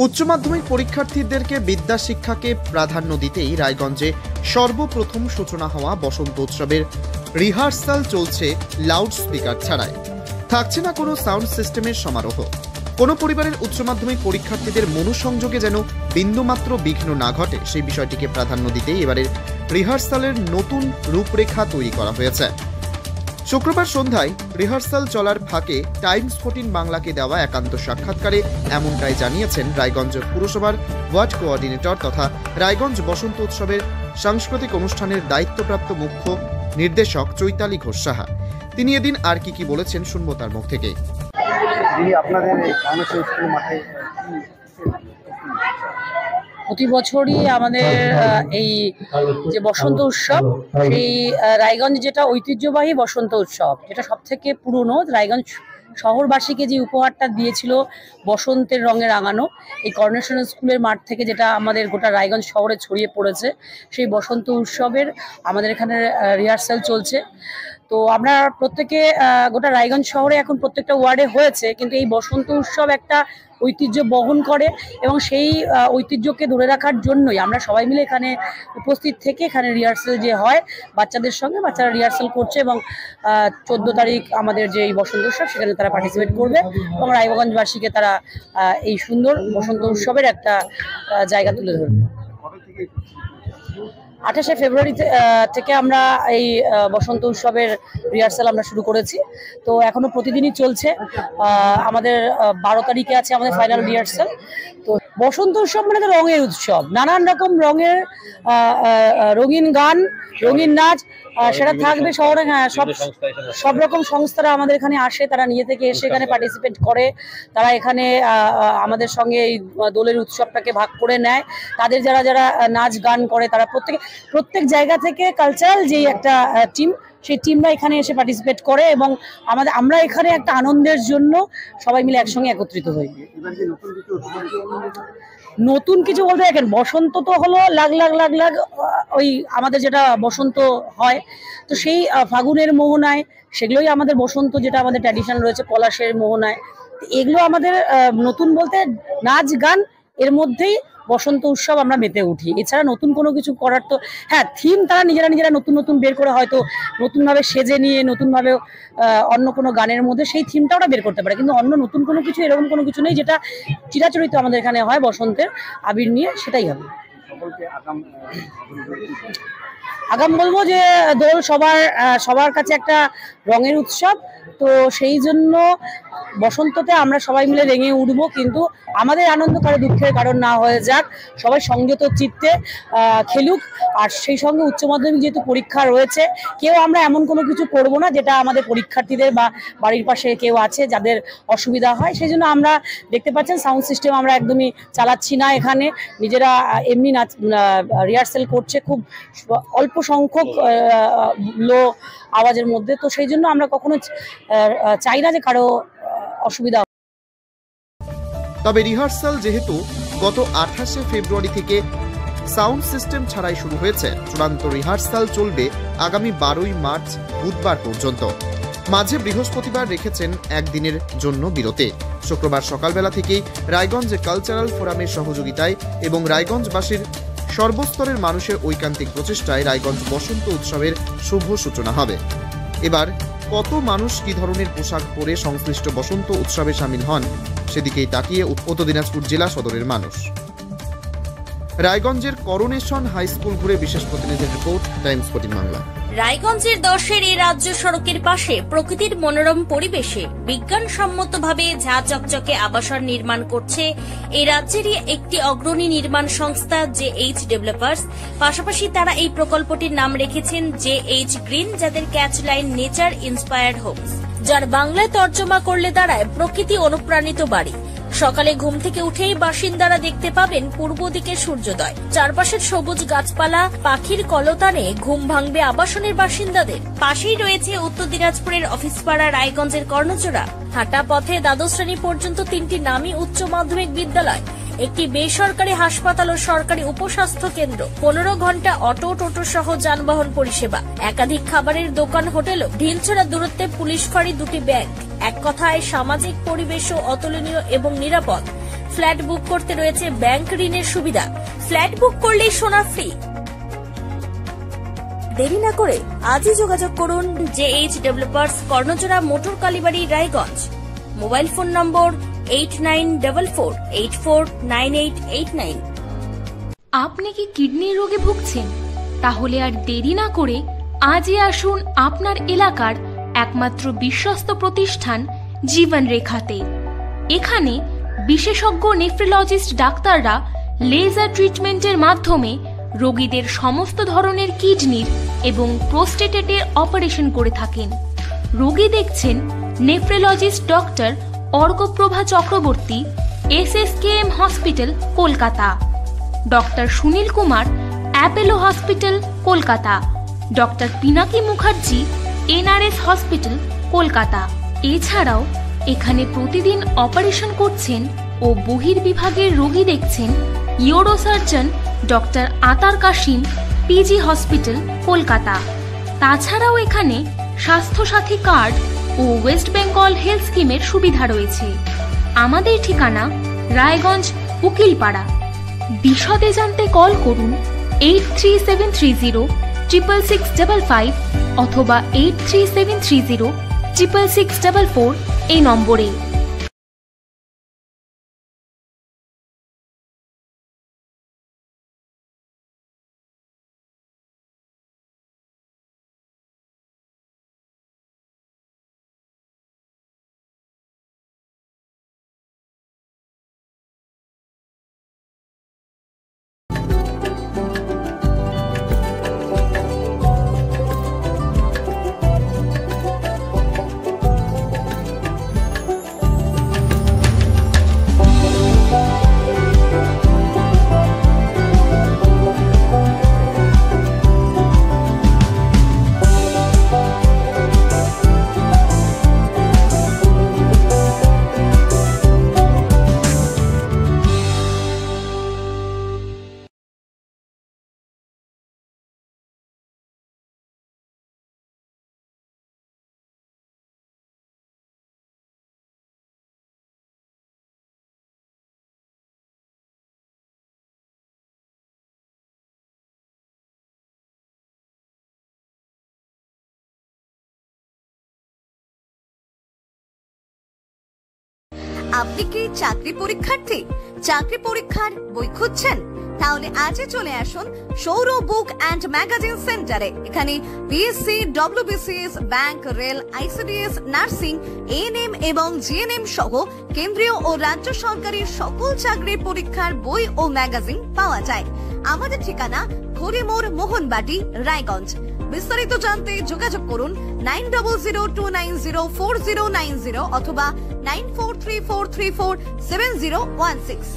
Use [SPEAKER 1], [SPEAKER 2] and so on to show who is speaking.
[SPEAKER 1] উচ্চ মাধ্যমিক পরীক্ষার্থীদেরকে বিদ্যা শিক্ষাকে প্রাধান্য দিতেই রায়গঞ্জে সর্বপ্রথম সূচনা হওয়া বসন্ত উৎসবের রিহার্সাল চলছে লাউড স্পিকার ছাড়াই। থাকছে না কোনো সাউন্ড সিস্টেমের সমারোহ। কোনো পরিবারের উচ্চ মাধ্যমিক পরীক্ষার্থীদের মনোসংযোগে যেন বিন্দুমাত্র বিঘ্ন না ঘটে সেই বিষয়টিকে প্রাধান্য দিতেই এবারের রিহার্সালের নতুন রূপরেখা তৈরি করা হয়েছে। শুক্রবার সন্ধ্যায় রিহার্সাল চলার ফাঁকে টাইমস 14 বাংলাকে দেওয়া একান্ত সাক্ষাৎকারে এমনটাই জানিয়েছেন রায়গঞ্জ পুরসভার ওয়ার্ড কোঅর্ডিনেটর তথা রায়গঞ্জ বসন্ত উৎসবের সাংস্কৃতিক অনুষ্ঠানের দায়িত্বপ্রাপ্ত মুখ্য নির্দেশক চৈতালি ঘোষ সাহা। তিনি এদিন আর কি বলেছেন শুনবো তার মুখ থেকে।
[SPEAKER 2] প্রতি বছরই আমাদের এই যে বসন্ত উৎসব, সেই রায়গঞ্জ যেটা ঐতিহ্যবাহী বসন্ত উৎসব, যেটা সব থেকে পুরনো, রায়গঞ্জ শহরবাসীকে যে উপহারটা দিয়েছিল বসন্তের রঙে রাঙানো, এই করোনেশন স্কুলের মাঠ থেকে যেটা আমাদের গোটা রায়গঞ্জ শহরে ছড়িয়ে পড়েছে, সেই বসন্ত উৎসবের আমাদের এখানে রিহার্সাল চলছে। তো আমরা প্রত্যেকে গোটা রায়গঞ্জ শহরে এখন প্রত্যেকটা ওয়ার্ডে হয়েছে, কিন্তু এই বসন্ত উৎসব একটা ঐতিহ্য বহন করে এবং সেই ঐতিহ্যকে ধরে রাখার জন্যই আমরা সবাই মিলে এখানে উপস্থিত থেকে এখানে রিহার্সাল যে হয় বাচ্চাদের সঙ্গে, বাচ্চারা রিহার্সাল করছে এবং 14 তারিখ আমাদের যে এই বসন্ত উৎসব সেখানে তারা পার্টিসিপেট করবে এবং রায়গঞ্জবাসীকে তারা এই সুন্দর বসন্ত উৎসবের একটা জায়গা তুলে ধরবে। 28শে ফেব্রুয়ারি থেকে আমরা এই বসন্ত উৎসবের রিহার্সাল আমরা শুরু করেছি। তো এখনো প্রতিদিনই চলছে। আমাদের 12 তারিখে আছে আমাদের ফাইনাল রিহার্সাল। তো বসন্ত উৎসব মানে তো রঙের উৎসব, নানান রকম রঙের রঙিন গান, রঙিন নাচ সেটা থাকবে শহরে। হ্যাঁ, সব রকম সংস্থারা আমাদের এখানে আসে, তারা নিজে থেকে এসে এখানে পার্টিসিপেট করে, তারা এখানে আমাদের সঙ্গে এই দোলের উৎসবটাকে ভাগ করে নেয়। তাদের যারা যারা নাচ গান করে তারা প্রত্যেক জায়গা থেকে কালচারাল যেই একটা টিম, সেই টিমরা এখানে এসে পার্টিসিপেট করে এবং আমরা এখানে একটা আনন্দের জন্য সবাই মিলে একসঙ্গে একত্রিত হই। নতুন কিছু বলতে দেখেন, বসন্ত তো হলো লাখ লাখ লাখ লাখ ওই আমাদের যেটা বসন্ত হয়, তো সেই ফাগুনের মোহনায় সেগুলোই আমাদের বসন্ত, যেটা আমাদের ট্র্যাডিশন রয়েছে পলাশের মোহনায়। এগুলো আমাদের নতুন বলতে নাচ গান, এর মধ্যেই বসন্ত উৎসব আমরা মেতে উঠি। এছাড়া নতুন কোনো কিছু করার তো, হ্যাঁ, থিম তারা নিজেরা নতুন নতুন বের করে হয়তো নতুনভাবে সেজে নিয়ে নতুনভাবে অন্য কোনো গানের মধ্যে সেই থিমটা ওরা বের করতে পারে, কিন্তু অন্য নতুন কোনো কিছু এরকম কোনো কিছু নেই যেটা চিরাচরিত আমাদের এখানে হয় বসন্তের আবির নিয়ে, সেটাই হবে। আগাম বলবো যে দোল সবার কাছে একটা রঙের উৎসব, তো সেই জন্য বসন্ততে আমরা সবাই মিলে রেঙে উঠবো, কিন্তু আমাদের আনন্দ কারো দুঃখের কারণ না হয়ে যাক, সবাই সংযত চিত্তে খেলুক। আর সেই সঙ্গে উচ্চ মাধ্যমিক যেহেতু পরীক্ষা রয়েছে, কেউ আমরা এমন কোনো কিছু করব না যেটা আমাদের পরীক্ষার্থীদের বা বাড়ির পাশে কেউ আছে যাদের অসুবিধা হয়, সেই জন্য আমরা দেখতে পাচ্ছেন সাউন্ড সিস্টেম আমরা একদমই চালাচ্ছি না। এখানে নিজেরা এমনি রিহার্সাল করছে খুব অল্প সংখ্যক লো আওয়াজের মধ্যে, তো সেই জন্য আমরা কখনো চাই না যে কারো অসুবিধা।
[SPEAKER 1] তবে রিহার্সাল যেহেতু গত 28শে ফেব্রুয়ারি থেকে সাউন্ড সিস্টেম ছাড়াই শুরু হয়েছে, চূড়ান্ত রিহার্সাল চলবে আগামী 12ই মার্চ বুধবার পর্যন্ত। মাঝে বৃহস্পতিবার রেখেছেন একদিনের জন্য বিরতি। শুক্রবার সকালবেলা থেকেই রায়গঞ্জ কালচারাল ফোরামের সহযোগিতায় এবং রায়গঞ্জবাসীর সর্বস্তরের মানুষের ঐকান্তিক প্রচেষ্টায় রায়গঞ্জ বসন্ত উৎসবের শুভ সূচনা হবে। এবার কত মানুষ কি ধরনের পোশাক পরে সংশ্লিষ্ট বসন্ত উৎসবে সামিল হন সেদিকেই তাকিয়ে উত্তর দিনাজপুর জেলা সদরের মানুষ। রায়গঞ্জের করোনেশন হাই স্কুল ঘুরে বিশেষ প্রতিনিধির রিপোর্ট, টাইমস 14 বাংলা।
[SPEAKER 3] রায়গঞ্জের 10-এর এই রাজ্য সড়কের পাশে প্রকৃতির মনোরম পরিবেশে বিজ্ঞানসম্মতভাবে ঝা চকচকে আবাসন নির্মাণ করছে এই রাজ্যেরই একটি অগ্রণী নির্মাণ সংস্থা JH ডেভেলপার্স। পাশাপাশি তারা এই প্রকল্পটির নাম রেখেছেন JH গ্রিন, যাদের ক্যাচলাইন নেচার ইন্সপায়ার্ড হোমস, যার বাংলায় তর্জমা করলে দাঁড়ায় প্রকৃতি অনুপ্রাণিত বাড়ি। সকালে ঘুম থেকে উঠেই বাসিন্দারা দেখতে পাবেন পূর্ব দিকে সূর্যোদয়, চারপাশের সবুজ গাছপালা, পাখির কলতানে ঘুম ভাঙবে আবাসনের বাসিন্দাদের। পাশেই রয়েছে উত্তর দিনাজপুরের অফিসপাড়া রায়গঞ্জের কর্ণচূড়া। হাঁটা পথে দ্বাদশ শ্রেণী পর্যন্ত 3টি নামী উচ্চ মাধ্যমিক বিদ্যালয়, একটি বেসরকারি হাসপাতাল ও সরকারি উপস্বাস্থ্য কেন্দ্র, 15 ঘন্টা অটো টোটো সহ যানবাহন পরিষেবা, একাধিক খাবারের দোকান, হোটেলও, ঢিলছড়া দূরত্বে পুলিশ ফাঁড়ি, 2টি ব্যাংক। এক কথায় সামাজিক পরিবেশও অতুলনীয় এবং নিরাপদ। ফ্ল্যাট বুক করতে রয়েছে ব্যাংক ঋণের সুবিধা। ফ্ল্যাট বুক করলেই সোনা ফ্রি। দেরি না করে আজই যোগাযোগ করুন JH developers, Karnajora, motor Kalibari, Raiganj. Mobile phone number 8944849889।
[SPEAKER 4] আপনি কি কিডনি রোগে ভুগছেন? তাহলে আর দেরি না করে আজই আসুন আপনার এলাকার একমাত্র বিশ্বস্ত প্রতিষ্ঠান জীবন রেখাতে। এখানে বিশেষজ্ঞ নেফ্রোলজিস্ট ডাক্তাররা লেজার ট্রিটমেন্টের মাধ্যমে রোগীদের সমস্ত ধরনের কিডনির এবং প্রোস্টেটের অপারেশন করে থাকেন। রোগী দেখছেন nephrologist doctor Arkaprabha Chakraborty, SSKM hospital, Kolkata. Doctor Sunil Kumar, Apollo hospital, Kolkata. Doctor Pinaki Mukherjee, NRS hospital, Kolkata. এছাড়াও এখানে প্রতিদিন অপারেশন করছেন ও বহির্বিভাগের রোগী দেখছেন ইউরোসার্জন ডক্টর আতার কাশিম, PG হসপিটাল, কলকাতা। তাছাড়াও এখানে স্বাস্থ্যসাথী কার্ড ও ওয়েস্ট বেঙ্গল হেলথ স্কিমের সুবিধা রয়েছে। আমাদের ঠিকানা রায়গঞ্জ, উকিলপাড়া। বিশদে জানতে কল করুন 8373066655 অথবা 8373066644 এই নম্বরে।
[SPEAKER 5] আপনি কি চাকরি পরীক্ষার্থী? চাকরি পরীক্ষার বই খুঁজছেন? তাহলে আজই চলে আসুন সৌর বুক অ্যান্ড ম্যাগাজিন সেন্টারে। এখানে BSc, WBCS, bank, rail, ICDS, nursing, ANM এবং GNM সহ কেন্দ্রীয় ও রাজ্য সরকারের সকল চাকরির পরীক্ষার বই ও ম্যাগাজিন পাওয়া যায়। আমাদের ঠিকানা হরিমোড়, মোহনবাটি, রায়গঞ্জ। বিস্তারিত জানতে যোগাযোগ করুন 9002904090 অথবা 9434347016।